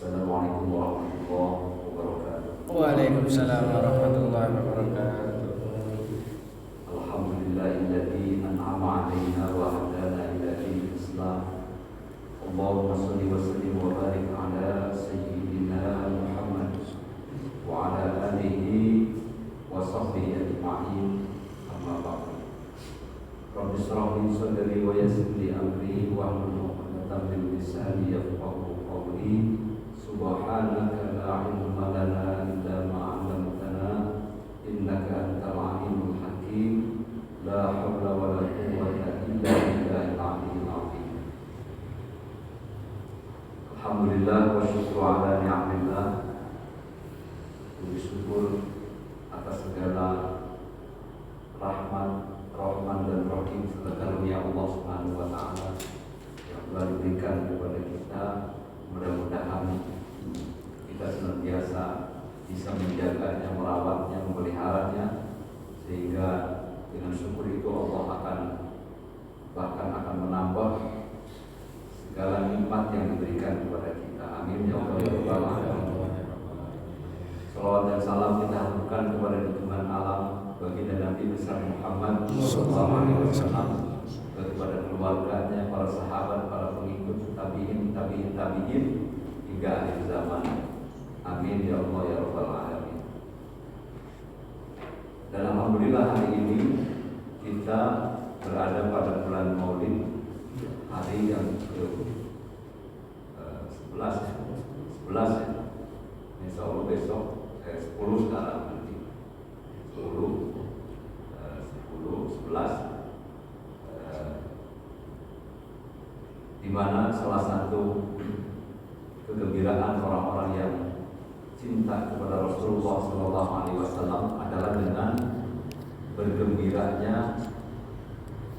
Assalamualaikum warahmatullahi wabarakatuh. Waalaikumsalam warahmatullahi wabarakatuh. Alhamdulillahilladzi an'ama 'alaina wa hadana ila dinil Islam. Allahumma shalli wa sallim wa barik ala sayyidina Muhammad wa ala alihi wa sahbihi ajma'in. Amma ba'du. Rabbi shrah li sadri wa yassir li amri wa hlul 'uqdatam min lisani yafqahu qawli. Subhanaka la ilma lana illa ma 'allamtana innaka antal 'alimul hakim. La haula wa la quwwata illa billahil 'aliyyil 'azim. Alhamdulillah wa syukru ala ni'matillah. Puji syukur atas segala rahmat, rahman dan rahim serta karunia Allah Subhanahu wa taala yang telah diberikan kepada kita. Mudah-mudahan kita senantiasa bisa menjaganya, merawatnya, memeliharanya, sehingga dengan syukur itu Allah akan menambah segala nikmat yang diberikan kepada kita. Amin ya Allah ya Rabbal alamin. Salawat dan salam kita haturkan kepada junjungan alam baginda Nabi besar Muhammad sallallahu alaihi wasallam, kepada keluarganya, para sahabat, para pengikut tabi'in hingga akhir zaman. Amin ya Allah ya Rabbal alamin. Dan alhamdulillah hari ini kita berada pada bulan Maulid, hari yang ke-11 ya. Insya Allah besok 10 sekarang nanti 10 11 di mana salah satu kegembiraan orang-orang yang cinta kepada Rasulullah SAW adalah dengan bergembiranya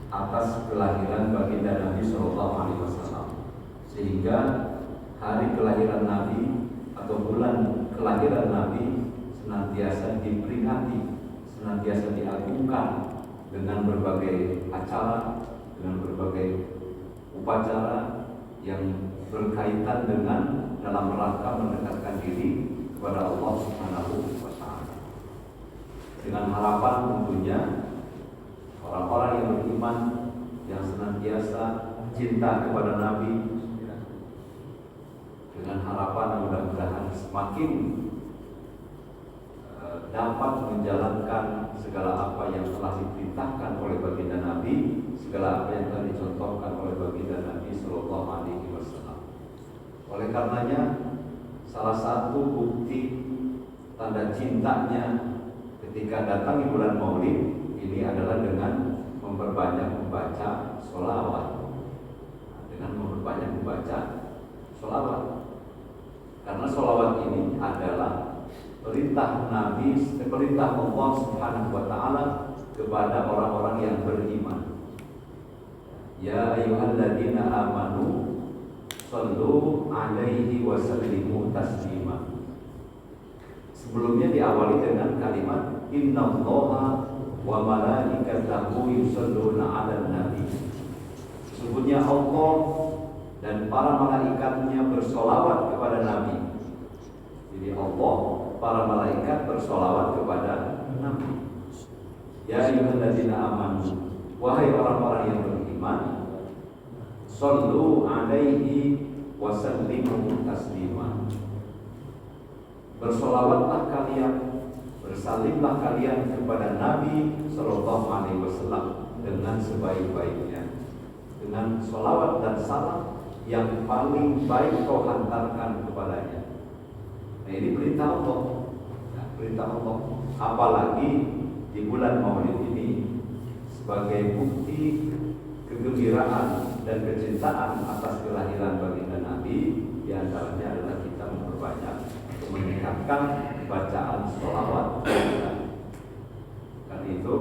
atas kelahiran baginda Nabi SAW, sehingga hari kelahiran Nabi atau bulan kelahiran Nabi senantiasa diperingati, senantiasa diagungkan dengan berbagai acara, dengan berbagai upacara yang berkaitan dengan dalam rangka mendekatkan diri kepada Allah Subhanahu wa taala. Dengan harapan tentunya orang-orang yang beriman yang senantiasa cinta kepada Nabi, dengan harapan mudah-mudahan semakin dapat menjalankan segala apa yang telah diperintahkan oleh baginda Nabi, segala apa yang telah dicontohkan oleh baginda Nabi sallallahu alaihi wasallam. Oleh karenanya, salah satu bukti tanda cintanya ketika datang di bulan Maulid ini adalah dengan memperbanyak membaca sholawat. Dengan memperbanyak membaca sholawat. Karena sholawat ini adalah perintah Nabi, perintah Allah Subhanahu wa taala kepada orang-orang yang beriman. Ya ayyuhalladzina amanu shallu alaihi wa sallimu taslima. Sebelumnya diawali dengan kalimat innallaha wa malaikatahu yusholluna 'alan nabi. Sesungguhnya Allah dan para malaikatnya bersolawat kepada Nabi. Jadi Allah, para malaikat bersolawat kepada Nabi. Ya ayyuhalladzina amanu, wahai orang-orang yang beriman, shallu alaihi wa sallimu taslima. Bersolawatlah kalian, bersalimlah kalian kepada Nabi sallallahu alaihi wasallam dengan sebaik-baiknya, dengan solawat dan salam yang paling baik kau hantarkan kepadanya. Nah, ini perintah Allah. Nah, perintah Allah. Apalagi di bulan Maulid ini sebagai bukti kegembiraan dan kecintaan atas kelahiran baginda Nabi, di antaranya adalah kita memperbanyak untuk meningkatkan bacaan sholawat. Karena itu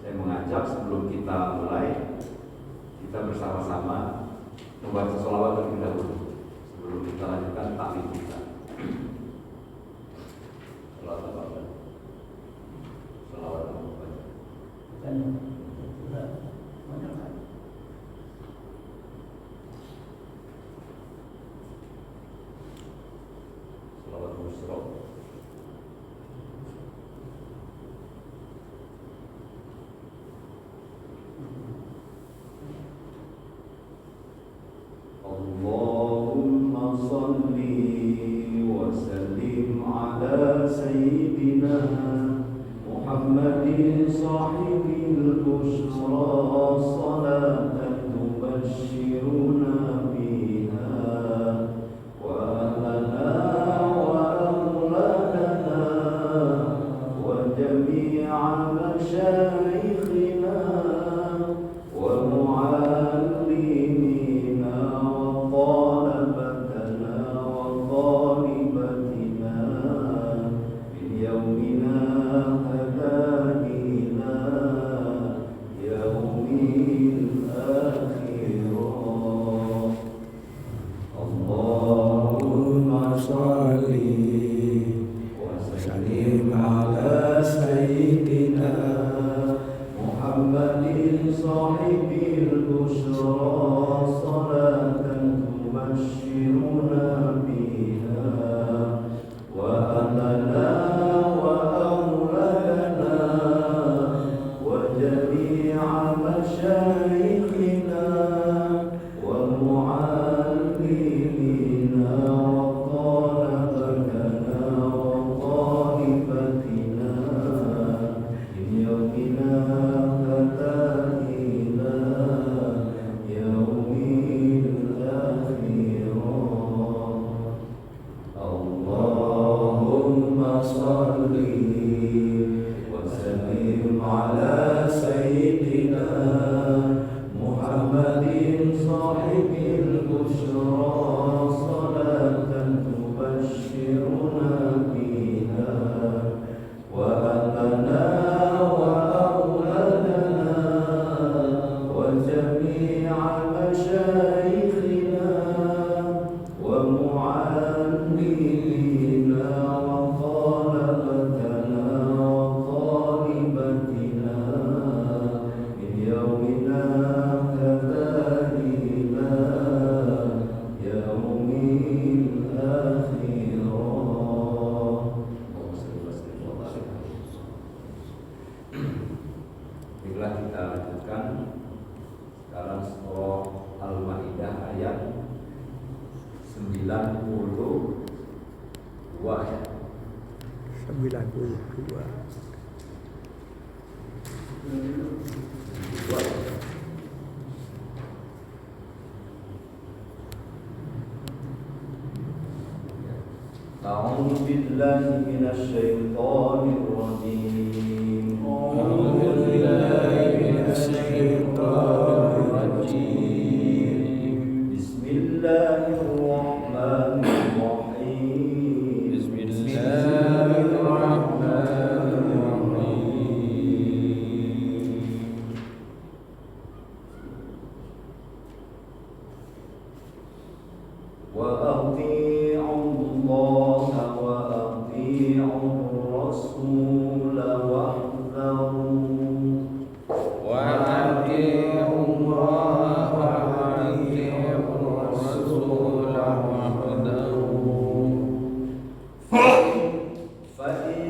saya mengajak sebelum kita mulai, kita bersama-sama membaca sholawat terlebih dahulu sebelum kita lanjutkan taklim kita. Sholawat apa? Sholawat apa? yusra. Allahumma salli wa sallim ala sayyidina Muhammadin sahibil bushra salatan tubashshiruna biha wa ahlana wa awladana wa jami'a masyayikhina wa mu'allimina wa talabatana wa talibatina min yawmina أعوذ بالله من الشيطان الرجيم أعوذ بالله من الشيطان الرجيم بسم الله الرحمن الرحيم بسم الله الرحمن الرحيم وأطيعوا الله وأطيعوا الرسول واحذروا وأطيعوا الله وأطيعوا الرسول واحذروا فإن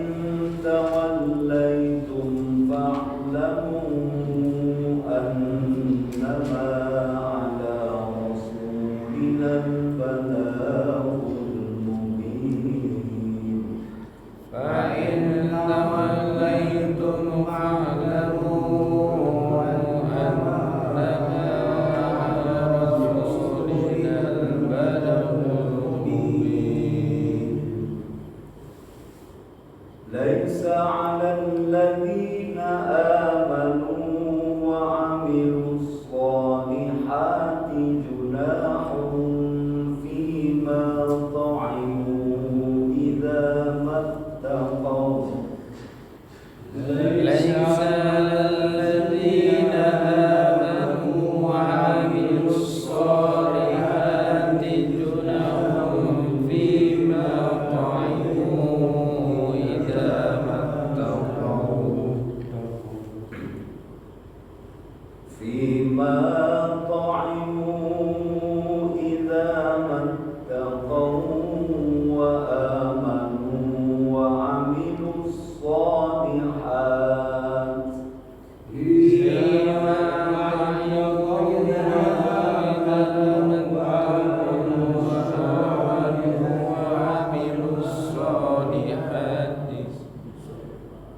توليتم فاعلموا أنما على رسولنا البلاغ المبين فإن توليتم فاعلموا أنما على رسولنا البلاغ المبين ليس على الذين آمنوا وعملوا الصالحات جناح فيما طعموا إذا ما اتقوا ليس على الذين آمنوا وعملوا الصالحات جناح فيما طعموا إذا ما اتقوا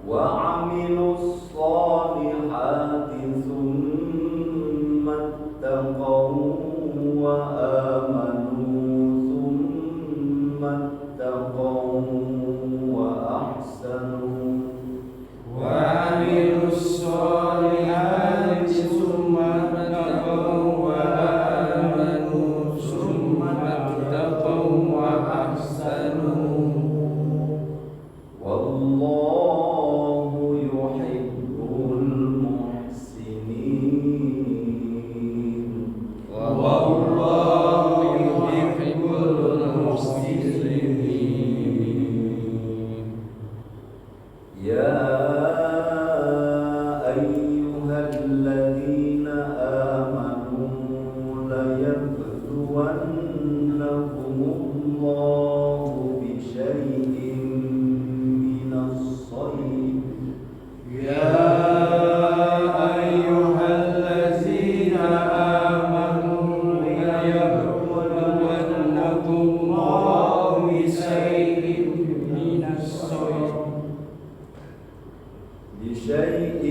وعملوا الصالحات ثم اتقوا وآمنوا ثم اتقوا وأحسنوا وعملوا الصالحات ثم اتقوا وآمنوا ثم اتقوا وأحسنوا والله يحب المحسنين والله يحب المحسنين يا أيها الذين آمنوا ليبلونكم الله بشيء من الصيد يا أيها الذين آمنوا ليبلونكم الله بشيء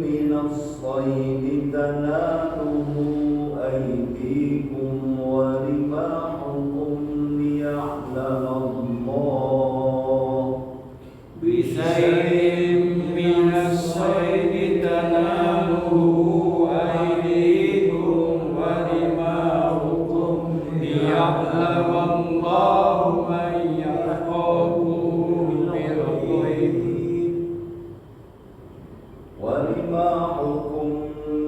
من الصيد تناله أيديكم ورماحكم بشيء من الصيد تناله أيديكم ورماحكم ليعلم الله من يخافه بالغيب ورماحكم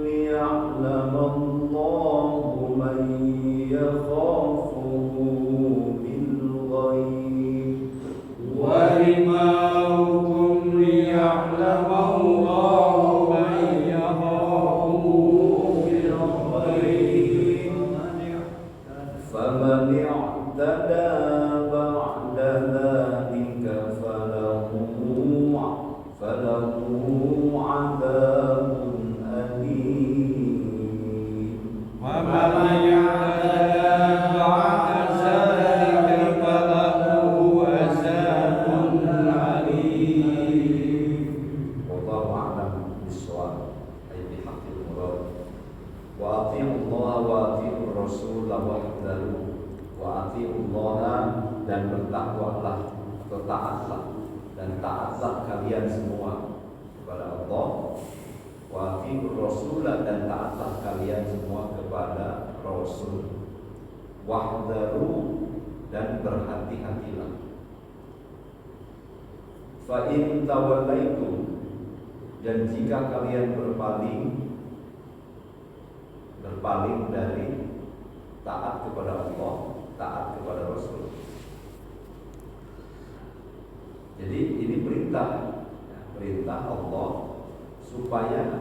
ليعلم الله من يخافه بالغيب ورماحكم ليعلم الله من يخافه بالغيب فمن اعتدى بعد ذلك فله عذاب أليم ومن يعتدى بعد ذلك فله عذاب أليم والله أعلم بالصواب أي بحق المراد وأطيعوا الله وأطيعوا الرسول واحذروا وأطيعوا الله dan bertakwalah atau taatlah dan taatlah kalian semua kepada Allah wa atiur rasul dan taatlah kalian semua kepada Rasul wahdharu dan berhati-hatilah fa in tawallaitum dan jika kalian berpaling dari taat kepada Allah taat kepada Rasul. Jadi ini perintah Allah supaya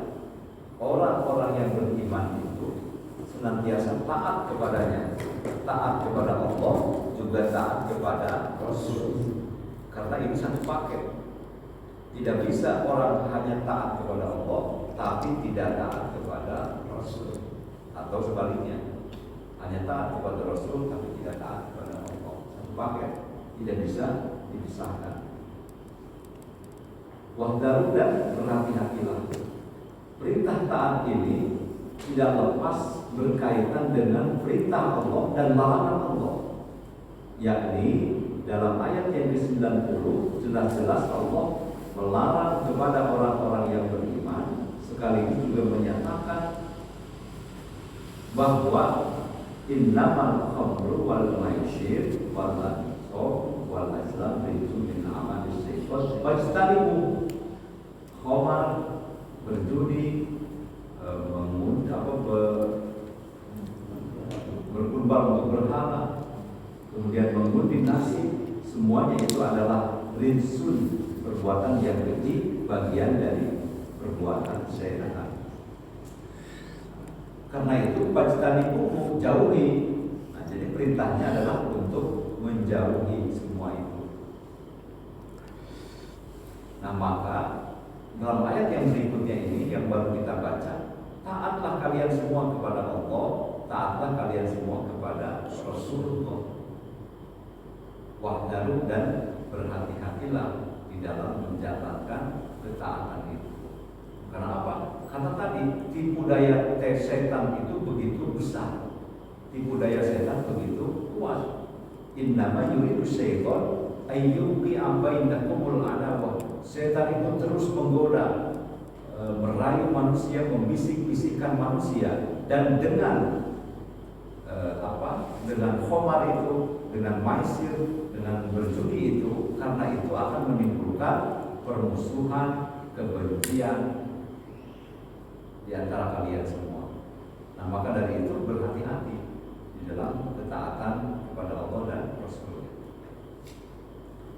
orang-orang yang beriman itu senantiasa taat kepadanya, taat kepada Allah juga taat kepada Rasul. Karena ini satu paket. Tidak bisa orang hanya taat kepada Allah tapi tidak taat kepada Rasul, atau sebaliknya hanya taat kepada Rasul tapi tidak taat kepada Allah. Satu paket, tidak bisa dipisahkan. Wahdaru dan berhati-hatilah. Perintah taat ini tidak lepas berkaitan dengan perintah Allah dan larangan Allah. Yakni dalam ayat yang ke-90 jelas-jelas Allah melarang kepada orang-orang yang beriman, sekaligus juga menyatakan bahwa innamal khamru wal maisir wal ansab wal azlam rijsun min amalis syaitan fajtanibu. Khamar, berjudi, berkurban untuk berhala, kemudian mengundi nasi, semuanya itu adalah rijsun, perbuatan yang keji, bagian dari perbuatan syaitan. Karena itu fajtanibu, jauhi. Nah, jadi perintahnya adalah untuk menjauhi semua itu. Nah, maka dalam ayat yang berikutnya ini yang baru kita baca, taatlah kalian semua kepada Allah, taatlah kalian semua kepada Rasulullah. Wahdaru dan berhati-hatilah di di dalam menjalankan ketaatan itu. Karena apa? Karena tadi tipu daya setan itu begitu besar, tipu daya setan begitu kuat. Innama yuridu syaitan ayyuqi bainakumul adawah. Setan itu terus menggoda, merayu manusia, membisik-bisikkan manusia, dan dengan dengan khomar itu, dengan maisir, dengan berjudi itu, karena itu akan menimbulkan permusuhan, kebencian di antara kalian semua. Nah, maka dari itu berhati-hati di dalam ketaatan kepada Allah dan Rasul.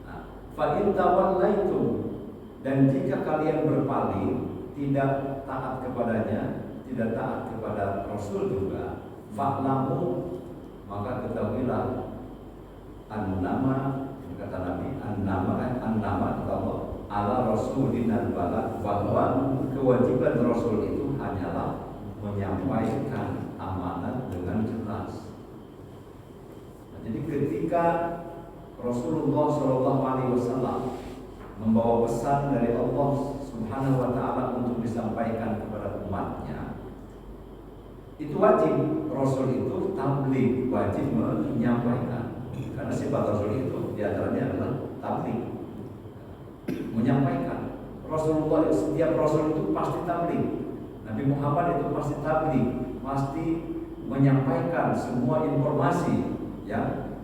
Nah, fa in tawallaitum, dan jika kalian berpaling, tidak taat kepadanya, tidak taat kepada Rasul juga, fa'lamu, maka ketahuilah, annama, kata Nabi, annama kata Allah, ala Rasulina al-balagh, bahwa kewajiban Rasul itu hanyalah menyampaikan amanat dengan jelas. Nah, jadi ketika Rasulullah SAW membawa pesan dari Allah Subhanahu wa Ta'ala untuk disampaikan kepada umatnya, itu wajib. Rasul itu tabligh, wajib menyampaikan. Karena sifat Rasul itu diantaranya adalah tabligh, menyampaikan. Rasulullah, setiap Rasul itu pasti tabligh. Nabi Muhammad itu pasti tabligh, pasti menyampaikan semua informasi yang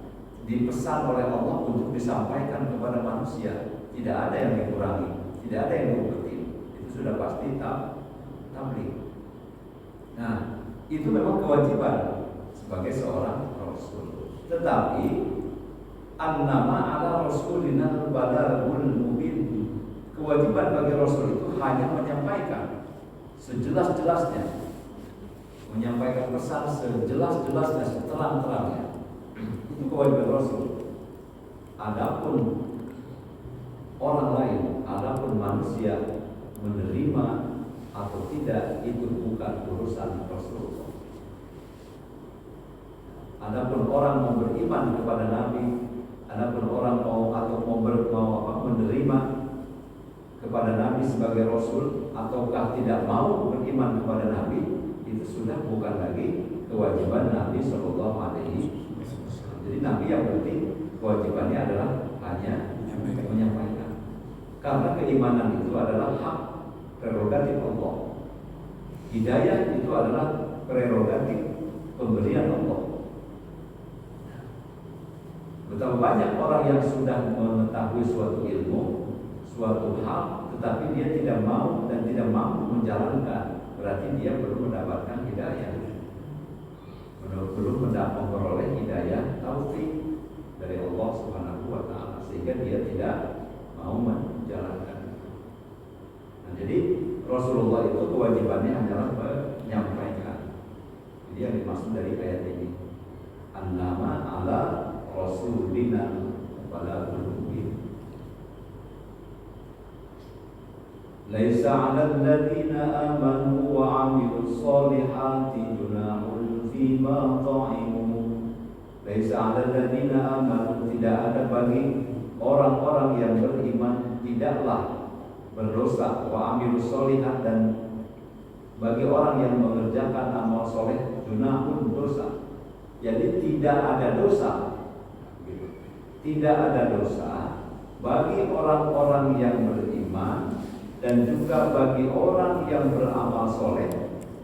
dipesan oleh Allah untuk disampaikan kepada manusia. Tidak ada yang dikurangi, tidak ada yang diubetin. Itu sudah pasti tabligh. Nah, itu memang kewajiban sebagai seorang Rasul. Tetapi annama ala Rasulina al-balaghul mubin, kewajiban bagi Rasul itu hanya menyampaikan sejelas-jelasnya, menyampaikan pesan sejelas-jelasnya, seterang-terangnya. Itu kewajiban Rasul. Adapun orang lain, adapun manusia menerima atau tidak, itu bukan urusan Rasulullah. Adapun orang mau beriman kepada Nabi, adapun orang mau menerima kepada Nabi sebagai Rasul, ataukah tidak mau beriman kepada Nabi, itu sudah bukan lagi kewajiban Nabi Shallallahu Alaihi Wasallam. Jadi Nabi yang penting kewajibannya adalah hanya menyampaikan. Karena keimanan itu adalah hak prerogatif Allah. Hidayah itu adalah prerogatif pemberian Allah. Betapa banyak orang yang sudah mengetahui suatu ilmu, suatu hal, tetapi dia tidak mau dan tidak mampu menjalankan. Berarti dia belum mendapatkan hidayah, belum memperoleh hidayah taufik dari Allah Subhanahu wa Ta'ala, sehingga dia tidak mau menjalankan. Nah, jadi Rasulullah itu kewajibannya hanyalah menyampaikan. Jadi yang dimaksud dari ayat ini, annama ala Rasulina al-balaghul mubin. Laisa 'alal ladzina amanu wa 'amilus sholihati junahun fima ta'imu. Laisa 'alal ladzina amanu, tidak ada bagi orang-orang yang beriman, tidaklah berdosa, wa 'amilus sholihat, dan bagi orang yang mengerjakan amal soleh, junahun, dosa. Jadi tidak ada dosa, tidak ada dosa bagi orang-orang yang beriman dan juga bagi orang yang beramal soleh,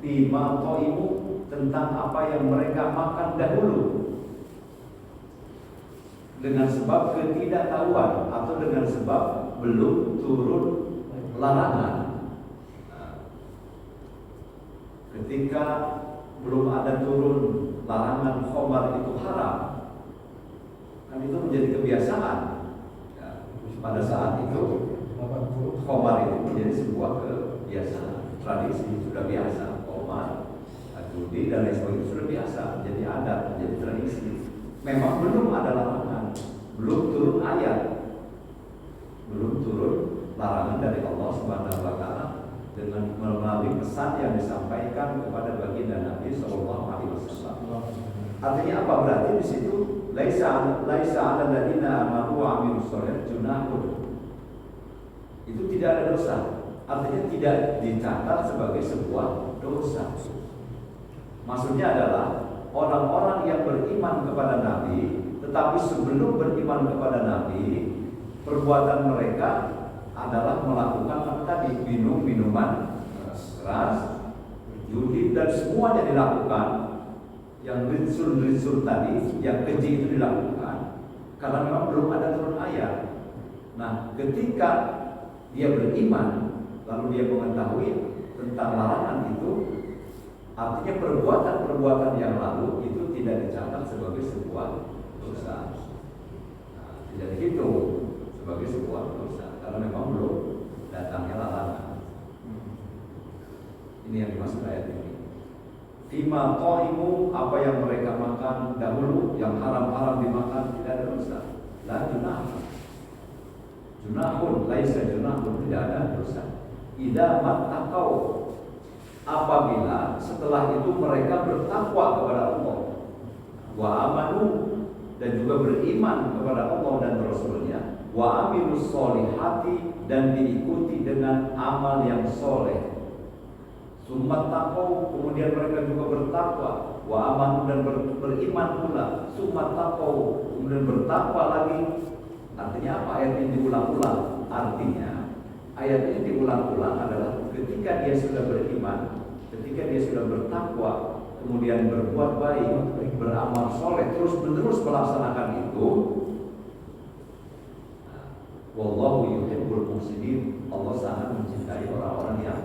bima qaimu, tentang apa yang mereka makan dahulu, dengan sebab ketidaktahuan atau dengan sebab belum turun larangan. Ketika belum ada turun larangan khamar itu haram, kan itu menjadi kebiasaan ya, pada saat itu khamar itu menjadi sebuah kebiasaan, tradisi, sudah biasa. Khamar, judi dan lain sebagainya sudah biasa, jadi adat, menjadi tradisi. Memang belum ada larangan, belum turun ayat, belum turun larangan dari Allah Subhanahu wa Ta'ala dengan melalui pesan yang disampaikan kepada baginda Nabi Sallallahu Alaihi Wasallam. Artinya apa? Berarti di situ laisa 'alal ladzina amanu wa 'amilus sholihat junahun. itu tidak ada dosa. Artinya tidak dicatat sebagai sebuah dosa. Maksudnya adalah orang-orang yang beriman kepada Nabi, tetapi sebelum beriman kepada Nabi, perbuatan mereka adalah melakukan apa tadi? Minuman keras, judi, dan semuanya dilakukan. Yang rinsul tadi, yang keji itu dilakukan karena memang belum ada turun ayat. Nah, ketika dia beriman, lalu dia mengetahui tentang larangan itu, artinya perbuatan-perbuatan yang lalu itu tidak dicatat sebagai sebuah dosa. Nah, tidak dihitung sebagai sebuah dosa karena memang belum datangnya larangan. Ini yang dimaksud ayat ini. Fima qa'imu, apa yang mereka makan dahulu, yang haram-haram dimakan, tidak ada dosa. La junah. Junahun, laisa junahun, tidak ada dosa. Idza mattaqau, apabila setelah itu mereka bertakwa kepada Allah, wa amanu, dan juga beriman kepada Allah dan Rasulnya, wa amilus solihati, dan diikuti dengan amal yang soleh. Summa taqau, kemudian mereka juga bertakwa, wa amanu, dan beriman pula. Summa taqau, kemudian bertakwa lagi. Artinya apa ayat ini diulang-ulang? Artinya ayat ini diulang-ulang adalah ketika dia sudah beriman, ketika dia sudah bertakwa, kemudian berbuat baik, beramal soleh, terus-menerus melaksanakan itu. Wallahu yuhibbul muhsinin, Allah sangat mencintai orang-orang yang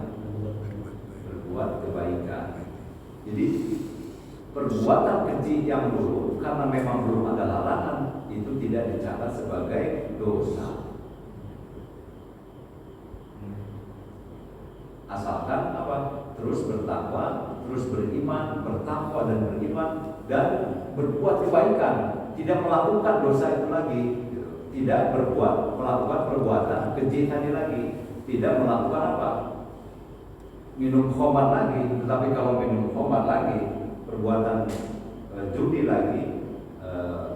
berbuat kebaikan. Jadi perbuatan keji yang dulu karena memang belum ada larangan itu tidak dicatat sebagai dosa. Asalkan apa? Terus bertakwa, terus beriman, bertakwa dan beriman, dan berbuat kebaikan, tidak melakukan dosa itu lagi, tidak melakukan perbuatan keji tadi lagi, tidak melakukan apa? Minum khamar lagi. Tetapi kalau minum khamar lagi, perbuatan judi lagi,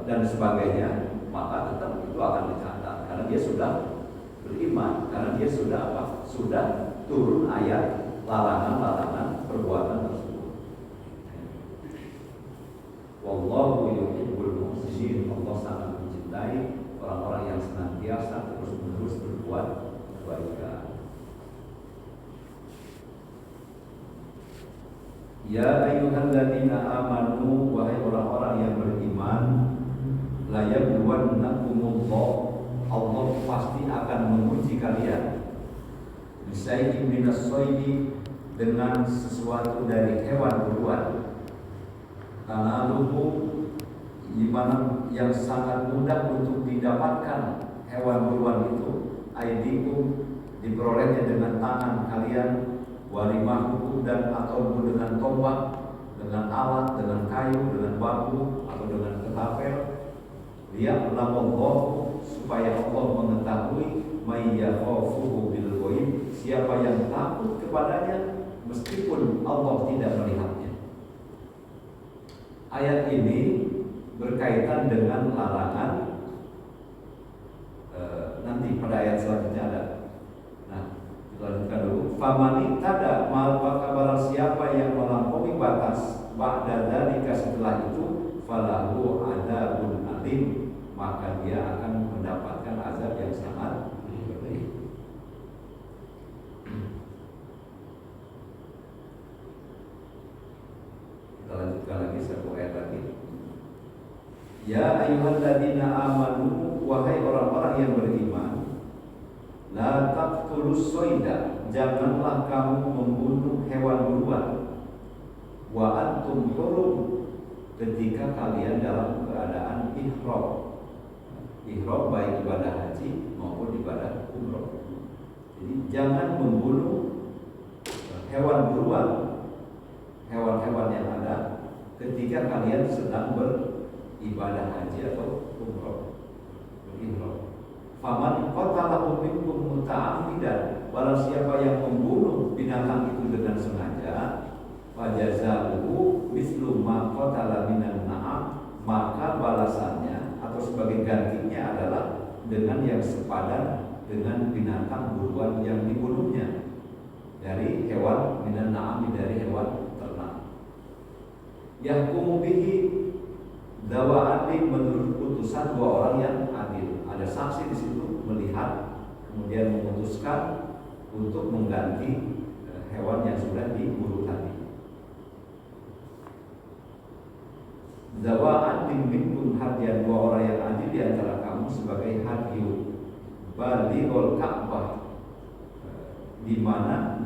dan sebagainya, maka tetap itu akan dicatat karena dia sudah beriman, karena dia sudah apa? Sudah turun ayat larangan-larangan perbuatan tersebut. Wallahu yuhibbul muhsinin, Allah sangat mencintai orang-orang yang senantiasa terus-menerus berbuat kebaikan. Ya ayyuhalladzina amanu, wahai orang-orang yang beriman, la yabluwannakumullah, Allah pasti akan menguji kalian bisyai'in minas shaidi, dengan sesuatu dari hewan buruan, tanaluhu, di mana yang sangat mudah untuk didapatkan hewan buruan itu, aidikum, diperolehnya dengan tangan kalian, warimahukum, dan ataupun dengan tombak, dengan alat, dengan kayu, dengan bambu, atau dengan ketapel. Liya'lamallahu, supaya Allah mengetahui, may yakhafuhu bil ghaib, siapa yang takut kepadanya meskipun Allah tidak melihatnya. Ayat ini berkaitan dengan larangan, nanti pada ayat selanjutnya ada. Nah, lanjutkan dulu. Famani tada, maka barang siapa yang melampaui batas ba'da dzalika, setelah itu, falahu adzabun alim, maka dia akan mendapatkan azab yang sangat pedih. Kita lanjutkan lagi satu ayat lagi. Ya ayyuhalladzina amanu, wahai orang-orang yang beriman, la taqtulus soida, janganlah kamu membunuh hewan buruan, wa antum hurum, ketika kalian dalam keadaan ihram. Ihram baik ibadah haji maupun ibadah umroh. Jadi jangan membunuh hewan buruan, hewan-hewan yang ada ketika kalian sedang beribadah haji atau umroh, berihram. Faman qatalahu minkum muta'ammidan, barang siapa yang membunuh binatang itu dengan sengaja, fajazahu mislu ma qatala minan na'am, maka balasannya atau sebagai gantinya adalah dengan yang sepadan dengan binatang buruan yang dibunuhnya dari hewan minan na'ami, dari hewan ternak. Yahkumu bihi dawa adil, menurut putusan dua orang yang adil. Ada saksi di situ melihat, kemudian memutuskan untuk mengganti hewan yang sudah diburu tadi. Dawa adil minkum hadian, dua orang yang adil di antara kamu sebagai hadiu balighul Ka'bah, di mana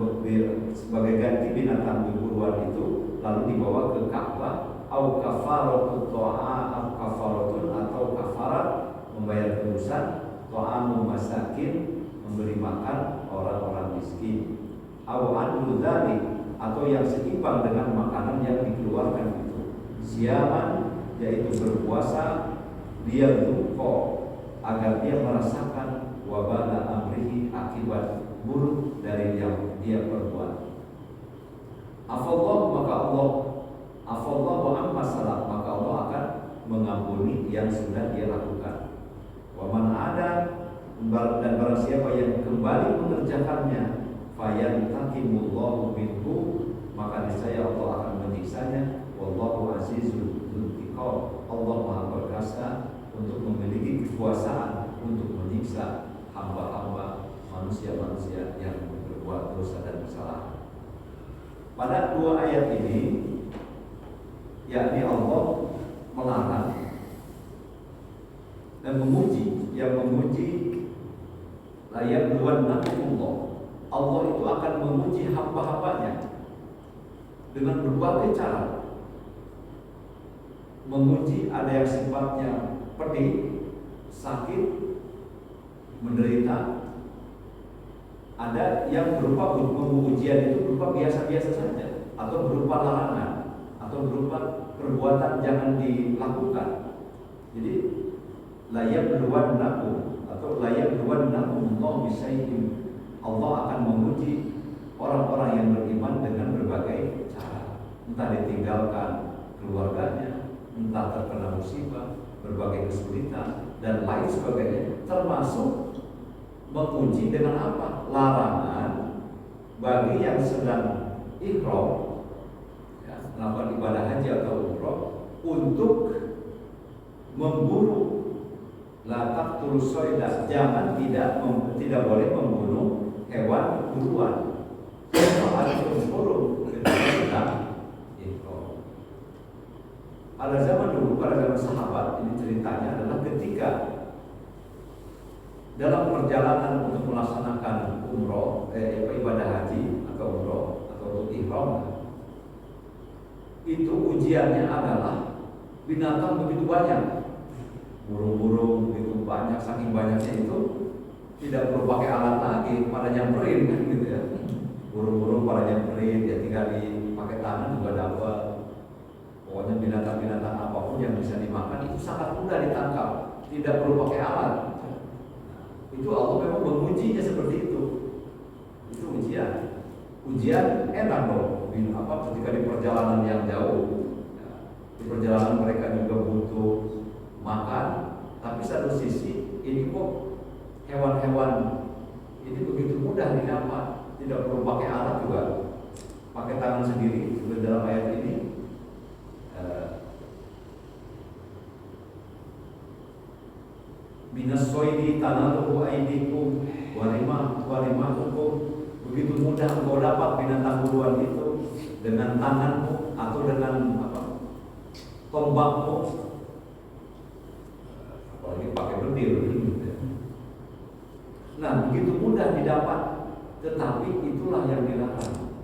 sebagai ganti binatang buruan itu lalu dibawa ke Ka'bah, au kafaratut ta'am, kafaratun atau kafarat membayar tebusan, ta'amu masakin memberi makan orang-orang miskin, au adlu dzalik atau yang seimbang dengan makanan yang dikeluarkan itu, siaman yaitu berpuasa, dia duko agar dia merasakan wabala amrihi, akibat buruk dari yang dia perbuat. Afallah, maka Allah afallah wa amma salat, maka Allah akan mengampuni yang sudah dia lakukan. Wa man ada, dan barang siapa yang kembali mengerjakannya, fayantakimullahu minhu, maka niscaya Allah akan menyiksanya. Wallahu azizul dzuntiqam, Allah Maha Perkasa untuk memiliki kekuasaan untuk menyiksa hamba-hamba manusia-manusia yang berbuat dosa dan kesalahan. Pada dua ayat ini, yakni Allah melarang dan memuji, yang memuji layak duan nabiullah. Allah itu akan memuji hamba-hambanya dengan berbagai cara. Memuji ada yang sifatnya pedih, sakit, menderita. Ada yang berupa ujian itu berupa biasa-biasa saja, atau berupa larangan, atau berupa perbuatan jangan dilakukan. Jadi layak berwan nakum, atau layak berwan nakum Allah bisyai'in. Allah akan memuji orang-orang yang beriman dengan berbagai cara, entah ditinggalkan keluarganya, entah terkena musibah, berbagai kesulitan dan lain sebagainya, termasuk menguji dengan apa? Larangan bagi yang sedang ihram, ya, melakukan ibadah haji atau umroh, untuk memburu la taqtul soida, jangan tidak boleh membunuh hewan buruan. Pada zaman dulu, pada zaman sahabat, ini ceritanya adalah ketika dalam perjalanan untuk melaksanakan umroh, ibadah haji atau umroh atau untuk ihram, itu ujiannya adalah binatang begitu banyak, burung-burung begitu banyak, saking banyaknya itu tidak perlu pakai alat lagi, pada nyamperin kan gitu ya. Burung-burung pada nyamperin, ya tinggal dipakai tangan juga dapat. Pokoknya binatang-binatang apapun yang bisa dimakan itu sangat mudah ditangkap, tidak perlu pakai alat. Itu Allah memang mengujinya seperti itu. Itu ujian. Ujian enak dong. Ketika di perjalanan yang jauh, di perjalanan mereka juga butuh makan, tapi satu sisi ini kok hewan-hewan ini begitu mudah didapat, tidak perlu pakai alat juga, pakai tangan sendiri. Seperti dalam ayat ini, minas soidi tanaluhu aidikum warimahukum, begitu mudah engkau dapat binatang buruan itu dengan tanganmu atau dengan tombakmu, apalagi pakai bedil. Nah, begitu mudah didapat, tetapi itulah yang dilarang.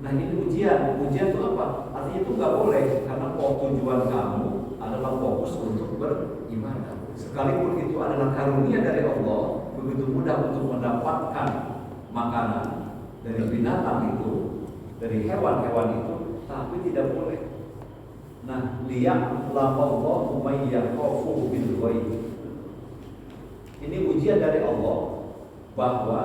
Nah, ini ujian. Ujian itu apa? Artinya itu nggak boleh, karena tujuan kamu adalah fokus untuk beribadah. Sekalipun itu adalah karunia dari Allah, begitu mudah untuk mendapatkan makanan dari binatang itu, dari hewan-hewan itu, tapi tidak boleh. Nah, liya'lamallahu may yakhafu bil ghaib. Ini ujian dari Allah, bahwa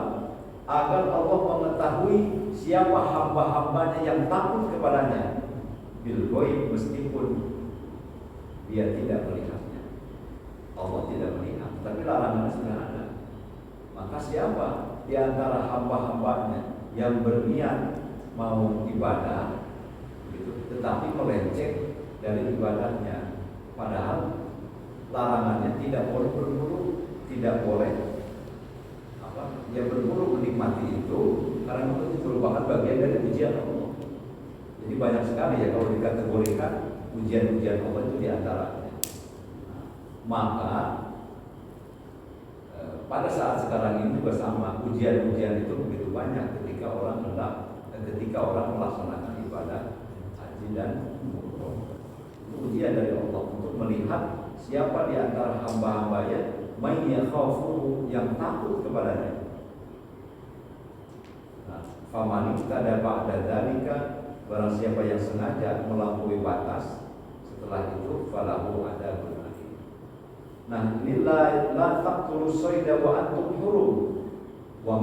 agar Allah mengetahui siapa hamba-hambanya yang takut kepadanya bil ghaib, meskipun dia tidak melihatnya. Allah tidak melihat, tapi larangannya sudah ada. Maka siapa di antara hamba-hambanya yang berniat mau ibadah gitu, tetapi melenceng dari ibadahnya, padahal larangannya tidak boleh berburu, tidak boleh ya berburu menikmati itu, karena itu merupakan bagian dari ujian Allah. Jadi banyak sekali ya kalau dikategorikan ujian-ujian Allah itu diantaranya. Maka pada saat sekarang ini juga sama, ujian-ujian itu begitu banyak ketika orang melaksanakan ibadah haji dan umroh. Ujian dari Allah untuk melihat siapa di antara hamba-hambanya may yakhafuhu, yang takut kepadanya. Faman iktada ba'da dzalika, barang siapa yang sengaja melampaui batas setelah itu, falahu adzabun alim. Nah, la taqtulus sayda wa antum hurum.